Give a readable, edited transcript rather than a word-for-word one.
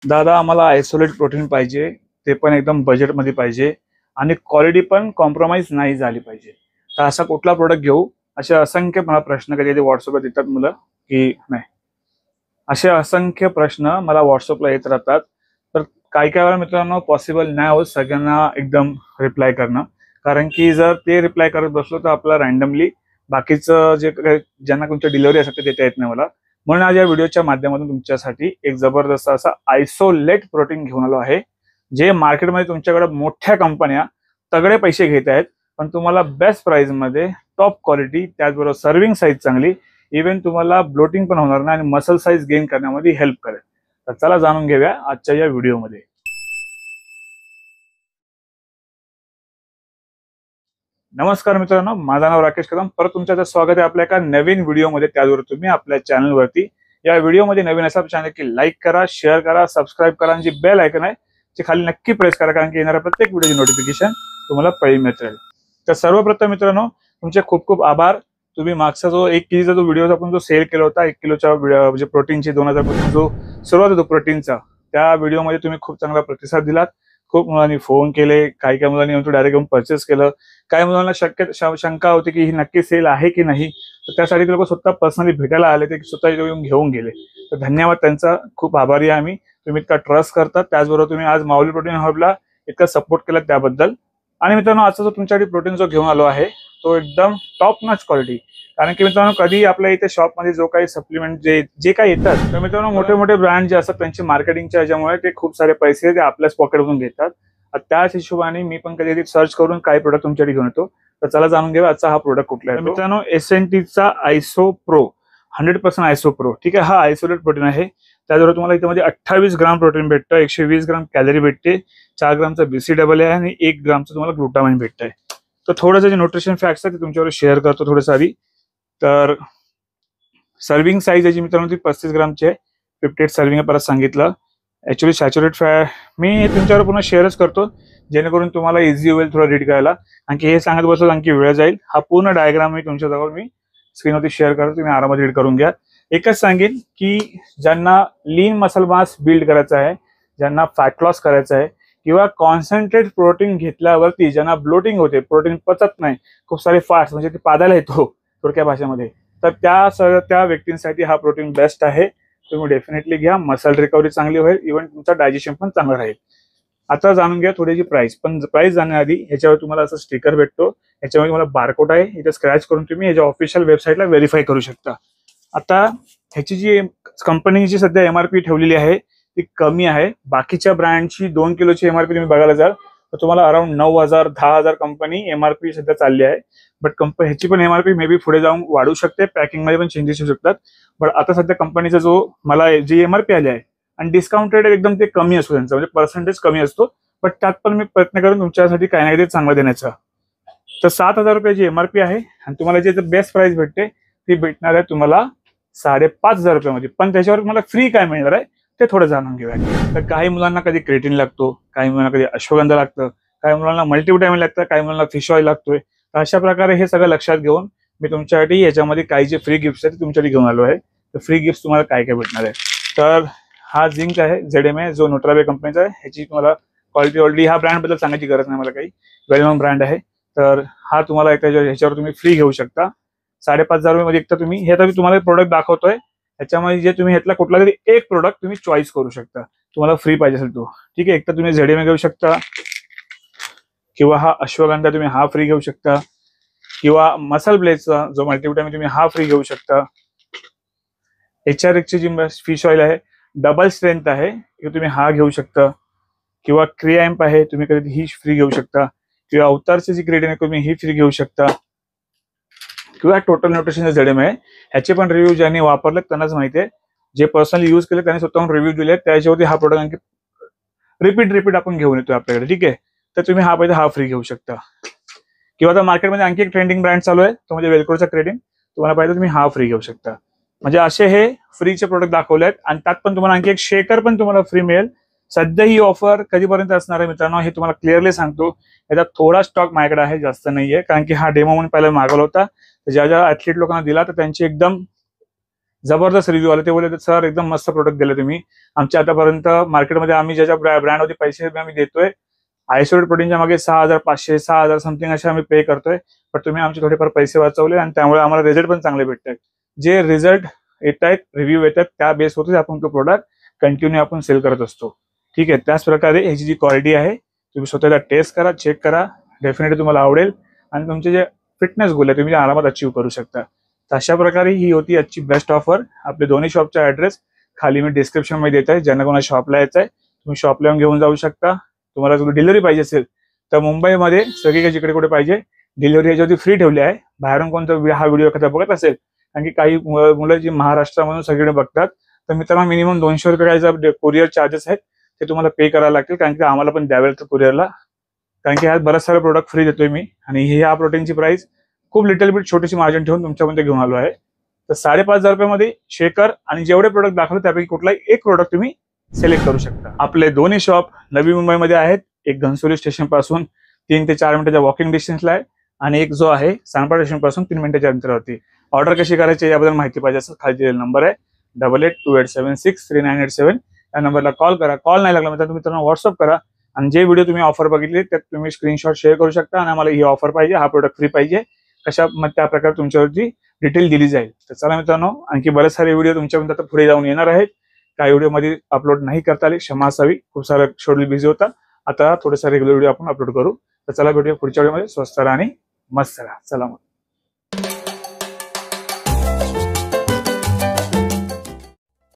दादा आम्हाला isolate protein पाहिजे, ते पण एकदम बजेटमध्ये पाहिजे आणि क्वालिटी पण कॉम्प्रोमाइज नाही झाली पाहिजे. तर असा कुठला प्रोडक्ट घेऊ, असे असंख्य मला प्रश्न कधी कधी व्हॉट्सअपला देतात मुलं की नाही, असे असंख्य प्रश्न मला व्हॉट्सअपला येत राहतात. तर काही काही वेळा मित्रांनो पॉसिबल नाही होत सगळ्यांना एकदम रिप्लाय करणं, कारण की जर ते रिप्लाय करत बसलो तर आपला रँडमली बाकीचं जे ज्यांना तुमच्या डिलिव्हरी असतात ते देता येत नाही मला. म्हणून आज या व्हिडिओच्या माध्यमातून तुमच्यासाठी एक जबरदस्त असा आयसोलेट प्रोटीन घेऊन आलो आहे, जे मार्केटमध्ये तुमच्याकडे मोठ्या कंपन्या तगडे पैसे घेत आहेत, पण तुम्हाला बेस्ट प्राइस मध्ये टॉप क्वालिटी, त्याचबरोबर सर्विंग साईज चांगली, इव्हन तुम्हाला ब्लोटिंग पण होणार नाही आणि मसल साईज गेन करण्यामध्ये हेल्प करेल. तर चला जाणून घेऊया आजच्या या व्हिडिओमध्ये. नमस्कार मित्रांनो, माझं नाव राकेश कदम. परत तुमचं स्वागत आहे आपल्या एका नवीन व्हिडिओमध्ये. त्याचबरोबर तुम्ही आपल्या चॅनलवरती या व्हिडिओमध्ये नवीन असा चॅनल की लाईक करा, शेअर करा, सबस्क्राईब करा आणि जी बेल आयकन आहे ते खाली नक्की प्रेस करा, कारण की येणाऱ्या प्रत्येक व्हिडिओची नोटिफिकेशन तुम्हाला पहिली मिळेल. तर सर्वप्रथम मित्रांनो तुमचे खूप खूप आभार. तुम्ही मागचा जो 1 केजीचा जो व्हिडिओ आपण जो सेल केला होता, 1 किलोच्या म्हणजे प्रोटीनची 2000 पासून जो सुरुवात होतो प्रोटीनचा, त्या व्हिडिओमध्ये तुम्ही खूप चांगला प्रतिसाद दिलात. खूप मुलांनी फोन केले, काही काही मुलांनी डायरेक्ट येऊन परचेस केलं. काही मुलांना शंका होती की ही नक्की सेल आहे की नाही, तर त्यासाठी ते लोक स्वतः पर्सनली भेटायला आले, ते स्वतः येऊन घेऊन गेले. तर धन्यवाद, त्यांचा खूप आभारी आहे आम्ही. तुम्ही इतका ट्रस्ट करतात, त्याचबरोबर तुम्ही आज माऊली प्रोटीन हबला इतका सपोर्ट केला त्याबद्दल. आणि मित्रांनो आजचा जो तुमच्यासाठी प्रोटीन जो घेऊन आलो आहे तो एकदम टॉप नॉच क्वालिटी, कारण की मित्रांनो कधी आपल्या इथे शॉपमध्ये जो काही सप्लिमेंट जे जे काही येतात, तर मित्रांनो मोठे मोठे ब्रँड जे असतात त्यांचे मार्केटिंगच्या ह्याच्यामुळे ते खूप सारे पैसे ते आपल्याच पॉकेटमधून घेतात. त्याच हिशोबाने मी पण कधी सर्च करून काही प्रोडक्ट तुमच्याकडे घेऊन येतो. तर चला जाणून घेऊया आजचा हा प्रोडक्ट कुठला आहे. मित्रांनो एसएनटीचा आयसो प्रो 100% आयसो प्रो, ठीक आहे. हा आयसोलेट प्रोटीन आहे. त्याचबरोबर तुम्हाला इथे 28 ग्राम प्रोटीन भेटतं, 120 ग्राम कॅलरी भेटते, 4 ग्रामचा BCAA आहे आणि 1 ग्रामचं तुम्हाला ग्लुटामाइन भेटतंय. तर थोडंसं जे न्यूट्रिशन फॅक्ट्स आहेत ते तुमच्यावर शेअर करतो थोडं सारी. तर सर्विंग साईज याची मित्रांनो ती 35 ग्रामची आहे. 58 सर्विंग आहे परत सांगितलं. ऍक्च्युली सॅच्युरेट फॅट मी हे तुमच्यावर पुन्हा शेअरच करतो, जेणेकरून तुम्हाला इझी होईल थोडं रीड करायला. आणखी हे सांगत बसतो आणखी वेळ जाईल. हा पूर्ण डायग्राम मी तुमच्याजवळ मी स्क्रीनवरती शेअर करतो, तुम्ही आरामात रीड करून घ्या. एकच सांगेन की ज्यांना लीन मसल मास बिल्ड करायचा आहे, ज्यांना फॅट लॉस करायचा आहे, किंवा कॉन्सन्ट्रेट प्रोटीन घेतल्यावरती ज्यांना ब्लोटिंग होते, प्रोटीन पचत नाही, खूप सारे फॅट्स म्हणजे ते पादाला येतो थोडक्या भाषेमध्ये, तर त्या व्यक्तींसाठी हा प्रोटीन बेस्ट आहे. तुम्ही डेफिनेटली घ्या. मसल रिकव्हरी चांगली होईल, इव्हन तुमचा डायजेशन पण चांगलं राहील. आता जाणून घ्या थोडीशी प्राइस. पण प्राइस जाण्याआधी ह्याच्यावर तुम्हाला असं स्टिकर भेटतो, ह्याच्यावर तुम्हाला बारकोड आहे, इथे स्क्रॅच करून तुम्ही ह्याच्या ऑफिशियल वेबसाईटला व्हेरीफाय करू शकता. आता ह्याची जी कंपनीची सध्या MRP ठेवलेली आहे ती कमी आहे. बाकीच्या ब्रँडची 2 किलोची MRP तुम्ही बघायला जाल तर तुम्हाला अराउंड 9,000 10,000 कंपनी MRP सध्या चालली आहे. बट ह्याची पण MRP मे बी पुढे जाऊन वाढू शकते, पॅकिंग मध्ये पण चेंजेस होऊ शकतात. बट आता सध्या कंपनीचा जो मला जी MRP आली आहे आणि डिस्काउंटेड एकदम ते कमी असतो, त्यांचा म्हणजे पर्सेंटेज कमी असतो, बट त्यात पण मी प्रयत्न करून तुमच्यासाठी काही ना काही चांगलं देण्याचा. तर 7,000 रुपयाची MRP आहे आणि तुम्हाला जे बेस्ट प्राइस भेटते ती भेटणार आहे तुम्हाला 5,500 रुपयामध्ये. पण त्याच्यावर तुम्हाला फ्री काय मिळणार आहे ते थोडं जाणून घेऊया. तर काही मुलांना कधी क्रेटिन लागतो, काही मुलांना कधी अश्वगंधा लागतं, काही मुलांना मल्टीव्हिटॅमिन लागतं, काही मुलांना फिश ऑइल लागतोय. तर अशा प्रकारे हे सगळं लक्षात घेऊन मी तुमच्यासाठी याच्यामध्ये काही जे फ्री गिफ्ट्स आहेत ते तुमच्यासाठी घेऊन आलो आहे. तर फ्री गिफ्ट तुम्हाला काय काय भेटणार आहे, तर हा झिंक आहे ZMA जो न्यूट्राबे कंपनीचा आहे. ह्याची तुम्हाला क्वालिटी ऑलरेडी, ह्या ब्रँड बद्दल सांगायची गरज नाही मला, काही वेल नोन ब्रँड आहे. तर हा तुम्हाला ह्याच्यावर तुम्ही फ्री घेऊ शकता. 5,500 रुपयामध्ये एक तर तुम्ही हे आता मी तुम्हाला प्रोडक्ट दाखवतोय, ह्याच्यामध्ये जे तुम्ही ह्यातला कुठला तरी एक प्रोडक्ट तुम्ही चॉईस करू शकता, तुम्हाला फ्री पाहिजे असेल तो, ठीक आहे. एक तर तुम्ही ZMA घेऊ शकता, किंवा हा अश्वगंधा तुम्ही हा फ्री घेऊ शकता, किंवा मसल ब्लेडचा जो मल्टीव्हिटॅमिन तुम्ही हा फ्री घेऊ शकता. HRX ची जी फिश ऑइल आहे डबल स्ट्रेंथ आहे, तुम्ही हा घेऊ शकता, किंवा क्रिएम्प आहे तुम्ही कधी ही फ्री घेऊ शकता, किंवा अवतारची जी क्रिएटिन आहे तुम्ही ही फ्री घेऊ शकता, किंवा टोटल न्यूट्रिशन ZMA आहे. ह्याचे पण रिव्ह्यू ज्यांनी वापरले त्यांनाच माहिती आहे, जे पर्सनली यूज केले त्यांनी स्वतःहून रिव्ह्यू दिले, त्याच्यावरती हा प्रोडक्ट आणखी रिपीट आपण घेऊन येतो आपल्याकडे, ठीक आहे. तर तुम्ही हा पाहिजे हा फ्री घेऊ शकता. किंवा आता मार्केटमध्ये आणखी एक ट्रेंडिंग ब्रँड चालू आहे, तो म्हणजे वेलक्रोचा क्रेडिन, तुम्हाला पाहिजे तुम्ही हा फ्री घेऊ शकता. म्हणजे असे हे फ्रीचे प्रोडक्ट दाखवले आहेत. आणि त्यात पण तुम्हाला आणखी एक शेकर पण तुम्हाला फ्री मिळेल. सध्या ही ऑफर कधीपर्यंत असणार आहे मित्रांनो हे तुम्हाला क्लिअरली सांगतो. याचा थोडा स्टॉक माझ्याकडे आहे, जास्त नाहीये, कारण की हा डेमो म्हणून पहिला मागवला होता. ज्या ऍथलीट लोकांना दिला तर त्यांची एकदम जबरदस्त रिव्ह्यू आले. ते बोलले सर एकदम मस्त प्रोडक्ट दिले तुम्ही. आमच्या आतापर्यंत मार्केटमध्ये आम्ही ज्याच्या ब्रँडवरती पैसे आम्ही देतोय, आयसोलेट प्रोटीनच्या मागे 6,500 6,000 समथिंग असे आम्ही पे करतोय, पण तुम्ही आमचे थोडेफार पैसे वाचवले आणि त्यामुळे आम्हाला रिझल्ट पण चांगले भेटत आहेत. जे रिझल्ट येत आहेत, रिव्ह्यू येत आहेत, त्या बेसवरती आपण तो प्रोडक्ट कंटिन्यू आपण सेल करत असतो. ठीक आहे. त्याच प्रकारे ह्याची जी क्वालिटी आहे तुम्ही स्वतःला टेस्ट करा, चेक करा, डेफिनेटली तुम्हाला आवडेल आणि तुमचे जे फिटनेस गोल आहे तुम्ही आरामात अचीव्ह करू शकता. तर अशा प्रकारे ही होती आजची बेस्ट ऑफर. आपले दोन्ही शॉपचा ऍड्रेस खाली मी डिस्क्रिप्शन मध्ये देत आहे. ज्यांना कोणा शॉपला यायचं आहे तुम्ही शॉपला येऊन घेऊन जाऊ शकता. तुम्हाला जर डिलिव्हरी पाहिजे असेल तर मुंबईमध्ये सगळीकडे जिकडे कुठे पाहिजे डिलिव्हरी याच्यावरती फ्री ठेवली आहे. बाहेरून कोणता हा व्हिडिओ एखादा बघत असेल, कारण की काही मुलं जी महाराष्ट्रामधून सगळीकडे बघतात, तर मित्रांनो मिनिमम 200 रुपये काय कुरिअर चार्जेस आहेत ते तुम्हाला पे करायला लागतील, कारण की आम्हाला पण द्यावे लागतं कुरिअरला. कारण की ह्यात बरेच सारे प्रोडक्ट फ्री देतोय मी आणि ह्या प्रोटीनची प्राइस खूप लिटल बिट छोटीशी मार्जिन ठेवून तुमच्यापर्यंत घेऊन आलो आहे. तर 5,500 रुपयामध्ये शेकर आणि जेवढे प्रोडक्ट दाखवले त्यापैकी कुठलाही एक प्रोडक्ट तुम्ही सिलेक्ट करू शकता. आपले दोन्ही शॉप नवी मुंबईमध्ये आहेत. एक घनसोली स्टेशन पासून 3 ते 4 मिनिटाच्या वॉकिंग डिस्टन्सला आहे आणि एक जो आहे सानपाडा स्टेशन पासून 3 मिनिटाच्या अंतरावरती. ऑर्डर कशी करायची याबद्दल माहिती पाहिजे असेल खाली दिलेला नंबर आहे 8828763987. या नंबरला कॉल करा. कॉल नाही लागला तर तुम्ही त्यांना व्हॉट्सअप करा आणि जे व्हिडिओ तुम्ही ऑफर बघितले त्यात तुम्ही स्क्रीनशॉट शेअर करू शकता आणि आम्हाला ही ऑफर पाहिजे, हा प्रोडक्ट फ्री पाहिजे, कशा मग त्या प्रकारे तुमच्यावरती डिटेल दिली जाईल. तर चला मित्रांनो, आणखी बरेच सारे व्हिडिओ तुमच्यापर्यंत आता पुढे जाऊन येणार आहेत. काही व्हिडिओ मध्ये अपलोड नाही करता आले, क्षमा असावी, खूप सारा शेड्यूल बिझी होता. आता थोडेसा रेग्युलर व्हिडिओ आपण अपलोड करू. तर चला भेटूया पुढच्या व्हिडिओमध्ये. स्वस्त राहा आणि मस्त राहा. चला मग.